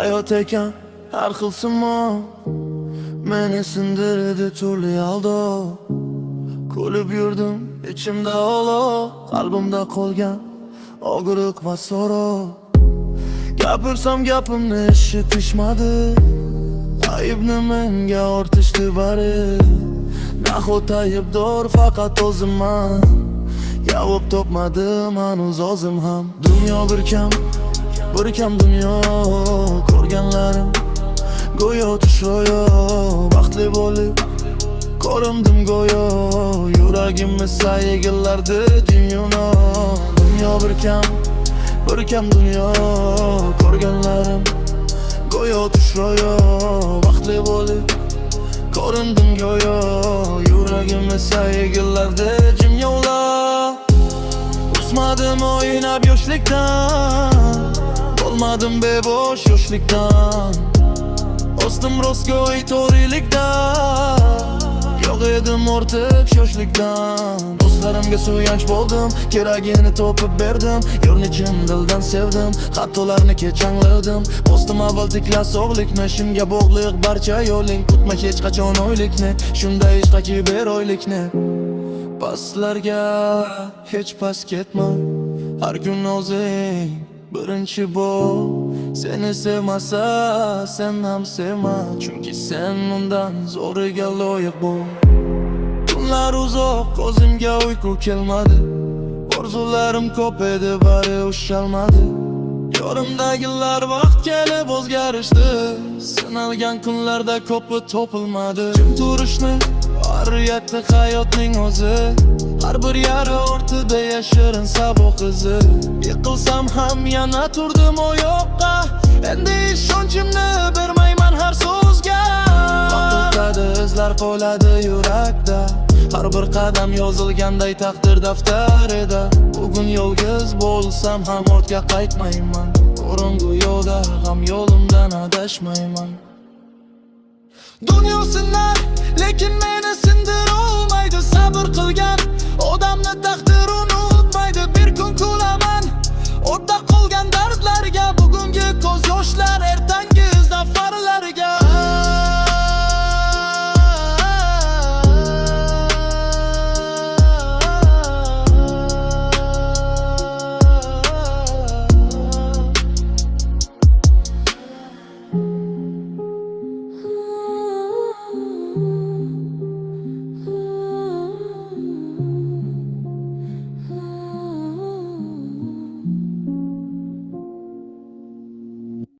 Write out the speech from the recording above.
hayot ekan har xil simon, meni sindirdi turli aldov. Kulib yurdim ichimda olov, qalbimda qolgan og'riq va so'roq. Gapirsam gapimni eshitishmadi, aybni menga ortishdi bari. Nahot aybdor faqat o'zimman, javob topmadim hanuz o'zim ham. Dunyo bir kam dunyo, ko'rganlarim go'yo tush ro'yo. Baxtli bo'lib ko'rindim go'yo, yuragimni saygilardi dunyo. Dunyo bir kam dunyo, ko'rganlarim go'yo tush ro'yo. Baxtli bo'lib ko'rindim go'yo, yuragimni saygilardi jim yo'qlar. Usmadim o'ynab yoshlikdan, bo'lmadim bebosh yoshlikdan. Ostim rostgo'y to'g'rilikda, yo'q edim ortiq shoshlikdan. Do'stlarimga suyanch bo'ldim, keragini topib berdim. Yo'lni chin dildan sevdim, xatolarni kech angladim. Bosdim avval tikla sog'likni, shimga bog'liq barcha yo'ling. Kutma hech qachon oylikni, shunday ishqaki ber oylikni. Pastlarga hech past ketma, har kun o'zing birinchi bo'l. Seni sevmasa sen ham sevma, chunki sen undan zo'riga loyiq bo'l. Tunlar uzoq, ko'zimga uyqu kelmadi, orzularim ko'p edi, bari ushalmadi. Yorimdagilar vaqt kelib o'zgarishdi, sinalgan kunlarda ko'pi topilmadi. Jim turishni o'rgatdi hayotning o'zi, har bir yara ortida yashirin saboq izi. Yiqilsam ham yana turdim oyoqqa, endi ishonchimni bermayman har so'zga. Vaqt o'tadi, izlar qoladi yurakda, har bir qadam yozilganday taqdir daftarida. Bugun yolg'iz bo'lsam ham ortga qaytmayman, qorong'u yo'lda g'am yo'limdan adashmayman. Dunyo sinar, lekin meni sindira olmaydi. Sabr qilgan odamni taqdir unutmaydi. Bir kun kulaman o'tda qolgan dardlarga, bugungi ko'z yoshlar